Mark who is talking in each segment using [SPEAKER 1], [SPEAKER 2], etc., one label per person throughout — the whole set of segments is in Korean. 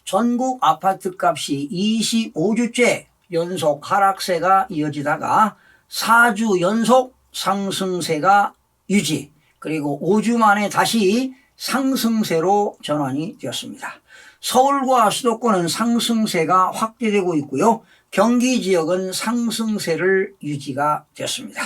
[SPEAKER 1] 전국 아파트 값이 25주째 연속 하락세가 이어지다가 4주 연속 상승세가 유지, 그리고 5주 만에 다시 상승세로 전환이 되었습니다. 서울과 수도권은 상승세가 확대되고 있고요. 경기 지역은 상승세를 유지가 되었습니다.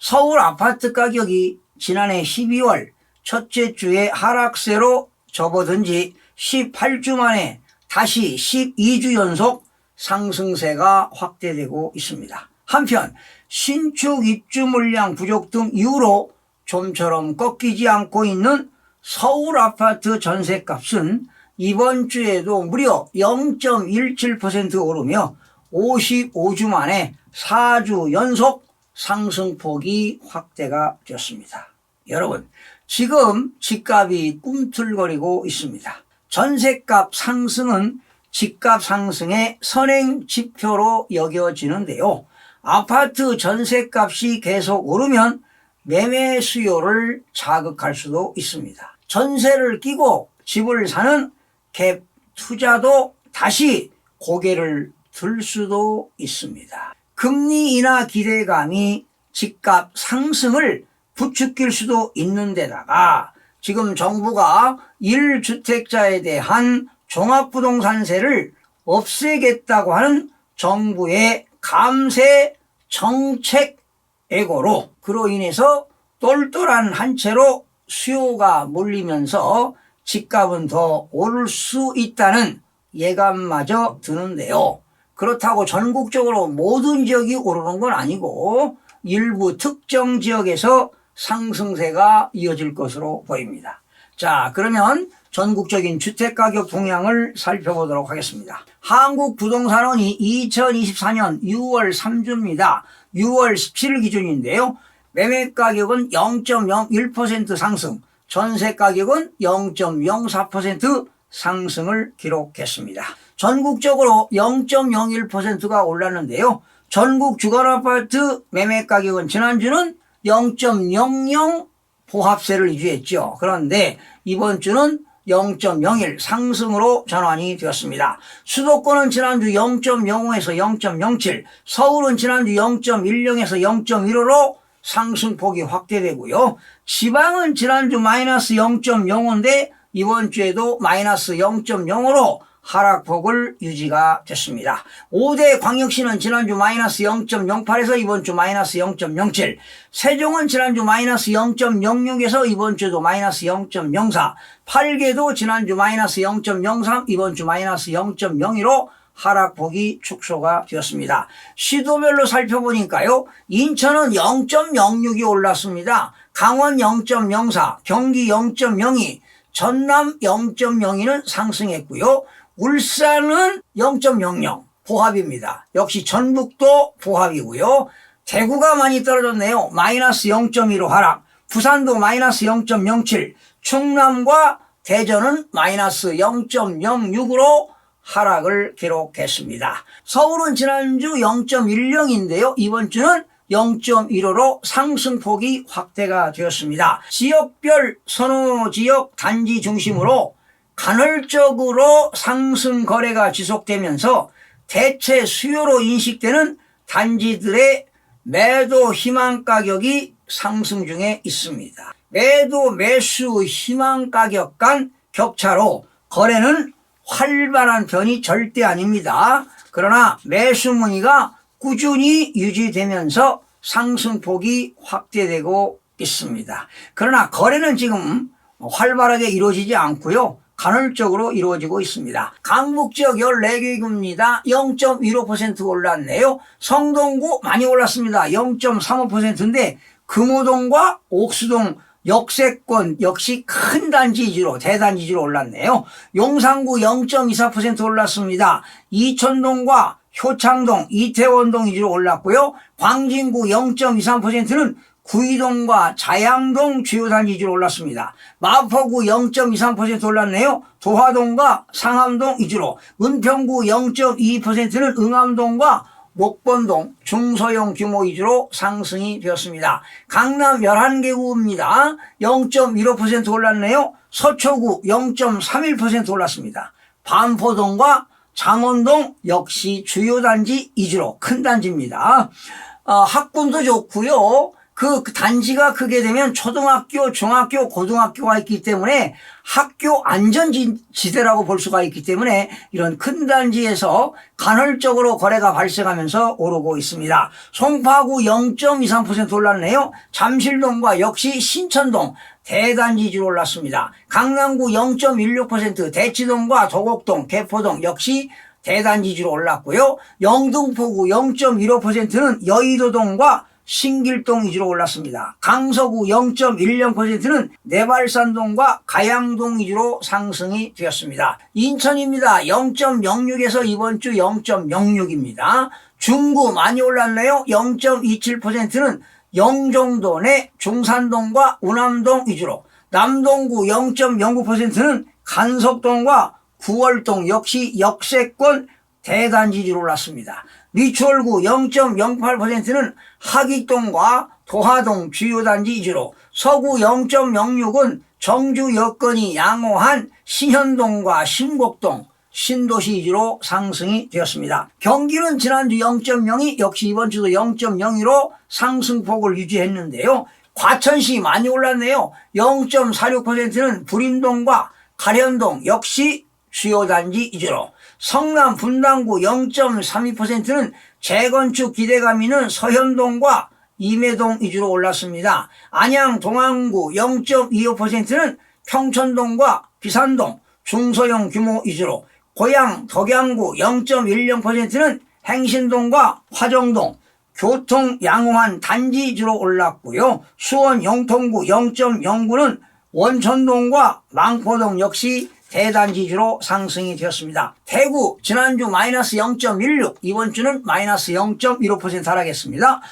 [SPEAKER 1] 서울 아파트 가격이 지난해 12월 첫째 주에 하락세로 접어든 지 18주 만에 다시 12주 연속 상승세가 확대되고 있습니다. 한편 신축 입주 물량 부족 등 이유로 좀처럼 꺾이지 않고 있는 서울 아파트 전셋값은 이번 주에도 무려 0.17% 오르며 55주 만에 4주 연속 상승폭이 확대가 되었습니다. 여러분, 지금 집값이 꿈틀거리고 있습니다. 전셋값 상승은 집값 상승의 선행 지표로 여겨지는데요. 아파트 전셋값이 계속 오르면 매매 수요를 자극할 수도 있습니다. 전세를 끼고 집을 사는 갭 투자도 다시 고개를 들 수도 있습니다. 금리 인하 기대감이 집값 상승을 부추길 수도 있는 데다가 지금 정부가 1주택자에 대한 종합부동산세를 없애겠다고 하는 정부의 감세 정책 애고로 그로 인해서 똘똘한 한 채로 수요가 몰리면서 집값은 더 오를 수 있다는 예감마저 드는데요. 그렇다고 전국적으로 모든 지역이 오르는 건 아니고 일부 특정 지역에서 상승세가 이어질 것으로 보입니다. 자, 그러면 전국적인 주택가격 동향을 살펴보도록 하겠습니다. 한국부동산원이 2024년 6월 3주입니다. 6월 17일 기준인데요. 매매가격은 0.01% 상승, 전세가격은 0.04% 상승을 기록했습니다. 전국적으로 0.01%가 올랐는데요. 전국 주거아파트 매매가격은 지난주는 0.00 보합세를 유지했죠. 그런데 이번 주는 0.01 상승으로 전환이 되었습니다. 수도권은 지난주 0.05에서 0.07, 서울은 지난주 0.10에서 0.15로 상승폭이 확대되고요. 지방은 지난주 마이너스 0.05인데 이번 주에도 마이너스 0.05로 하락폭을 유지가 됐습니다. 5대 광역시는 지난주 마이너스 0.08에서 이번 주 마이너스 0.07, 세종은 지난주 마이너스 0.06에서 이번 주도 마이너스 0.04, 8개도 지난주 마이너스 0.03, 이번 주 마이너스 0.02로 하락폭이 축소가 되었습니다. 시도별로 살펴보니까요. 인천은 0.06이 올랐습니다. 강원 0.04, 경기 0.02, 전남 0.02는 상승했고요. 울산은 0.00 보합입니다. 역시 전북도 보합이고요. 대구가 많이 떨어졌네요. 마이너스 0.15 하락, 부산도 마이너스 0.07, 충남과 대전은 마이너스 0.06으로 하락을 기록했습니다. 서울은 지난주 0.10인데요. 이번 주는 0.15로 상승폭이 확대가 되었습니다. 지역별 선호 지역 단지 중심으로 간헐적으로 상승 거래가 지속되면서 대체 수요로 인식되는 단지들의 매도 희망 가격이 상승 중에 있습니다. 매도 매수 희망 가격 간 격차로 거래는 활발한 편이 절대 아닙니다. 그러나 매수 문의가 꾸준히 유지되면서 상승폭이 확대되고 있습니다. 그러나 거래는 지금 활발하게 이루어지지 않고요. 간헐적으로 이루어지고 있습니다. 강북지역 14개구입니다. 0.15% 올랐네요. 성동구 많이 올랐습니다. 0.35%인데 금호동과 옥수동 역세권 역시 큰 단지 위주로 대단지 위주로 올랐네요. 용산구 0.24% 올랐습니다. 이천동과 효창동, 이태원동 위주로 올랐고요. 광진구 0.23%는 구이동과 자양동 주요 단지 위주로 올랐습니다. 마포구 0.23% 올랐네요. 도화동과 상암동 위주로. 은평구 0.22%는 응암동과 목본동 중소형 규모 위주로 상승이 되었습니다. 강남 11개구입니다. 0.15% 올랐네요. 서초구 0.31% 올랐습니다. 반포동과 장원동 역시 주요 단지 위주로 큰 단지입니다. 학군도 좋고요. 그 단지가 크게 되면 초등학교, 중학교, 고등학교가 있기 때문에 학교 안전지대라고 볼 수가 있기 때문에 이런 큰 단지에서 간헐적으로 거래가 발생하면서 오르고 있습니다. 송파구 0.23% 올랐네요. 잠실동과 역시 신천동 대단지지로 올랐습니다. 강남구 0.16%, 대치동과 도곡동, 개포동 역시 대단지지로 올랐고요. 영등포구 0.15%는 여의도동과 신길동 위주로 올랐습니다. 강서구 0.10%는 내발산동과 가양동 위주로 상승이 되었습니다. 인천입니다. 0.06에서 이번 주 0.06입니다. 중구 많이 올랐네요. 0.27%는 영종도 내 중산동과 운암동 위주로, 남동구 0.09%는 간석동과 구월동 역시 역세권 대단지지로 올랐습니다. 미추홀구 0.08%는 하기동과 도하동 주요 단지 위주로, 서구 0.06은 정주 여건이 양호한 신현동과 신곡동 신도시 위주로 상승이 되었습니다. 경기는 지난주 0.02 역시 이번 주도 0.02로 상승폭을 유지했는데요. 과천시 많이 올랐네요. 0.46%는 불임동과 가련동 역시 주요 단지 위주로, 성남 분당구 0.32%는 재건축 기대감 있는 서현동과 임해동 위주로 올랐습니다. 안양 동안구 0.25%는 평천동과 비산동 중소형 규모 위주로, 고양 덕양구 0.10%는 행신동과 화정동 교통 양호한 단지 위주로 올랐고요. 수원 영통구 0.09는 원천동과 망포동 역시 대단지주로 상승이 되었습니다. 대구 지난주 마이너스 0.16, 이번 주는 마이너스 0.15% 하락했습니다.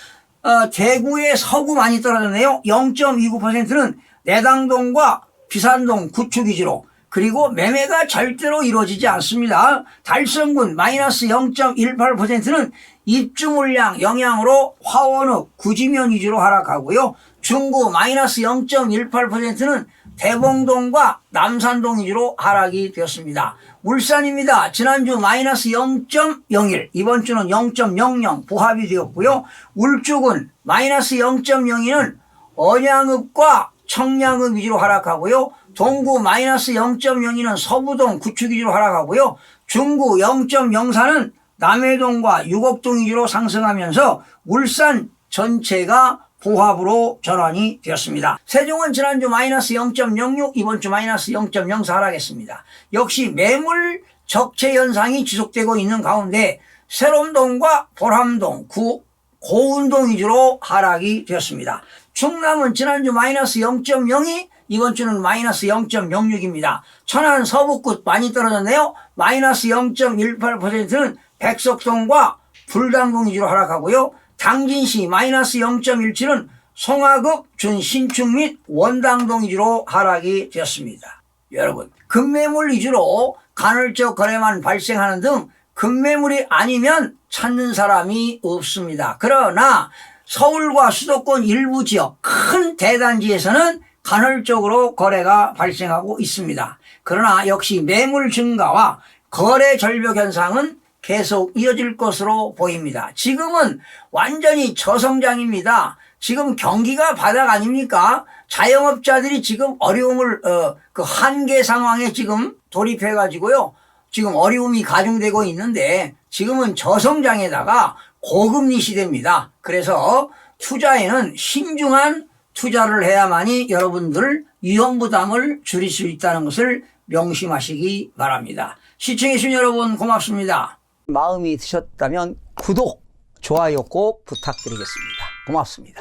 [SPEAKER 1] 대구의 서구 많이 떨어졌네요. 0.29%는 내당동과 비산동 구축 위주로, 그리고 매매가 절대로 이루어지지 않습니다. 달성군 마이너스 0.18%는 입주 물량 영향으로 화원읍 구지면 위주로 하락하고요. 중구 마이너스 0.18%는 대봉동과 남산동 위주로 하락이 되었습니다. 울산입니다. 지난주 마이너스 0.01, 이번 주는 0.00 부합이 되었고요. 울주군 마이너스 0.02는 언양읍과 청량읍 위주로 하락하고요. 동구 마이너스 0.02는 서부동 구축 위주로 하락하고요. 중구 0.04는 남해동과 유곡동 위주로 상승하면서 울산 전체가 보합으로 전환이 되었습니다. 세종은 지난주 마이너스 0.06, 이번 주 마이너스 0.04 하락했습니다. 역시 매물 적체 현상이 지속되고 있는 가운데 세롬동과 보람동, 고운동 위주로 하락이 되었습니다. 충남은 지난주 마이너스 0.02, 이번 주는 마이너스 0.06입니다. 천안 서북구 많이 떨어졌네요. 마이너스 0.18%는 백석동과 불당동 위주로 하락하고요. 당진시 마이너스 0.17은 송화읍 준신축 및 원당동 위주로 하락이 되었습니다. 여러분, 급매물 위주로 간헐적 거래만 발생하는 등 급매물이 아니면 찾는 사람이 없습니다. 그러나 서울과 수도권 일부 지역 큰 대단지에서는 간헐적으로 거래가 발생하고 있습니다. 그러나 역시 매물 증가와 거래 절벽 현상은 계속 이어질 것으로 보입니다. 지금은 완전히 저성장입니다. 지금 경기가 바닥 아닙니까? 자영업자들이 지금 어려움을 그 한계 상황에 지금 돌입해 가지고요. 지금 어려움이 가중되고 있는데 지금은 저성장에다가 고금리 시대입니다. 그래서 투자에는 신중한 투자를 해야만이 여러분들 위험 부담을 줄일 수 있다는 것을 명심하시기 바랍니다. 시청해주신 여러분 고맙습니다. 마음이 드셨다면 구독, 좋아요 꼭 부탁드리겠습니다. 고맙습니다.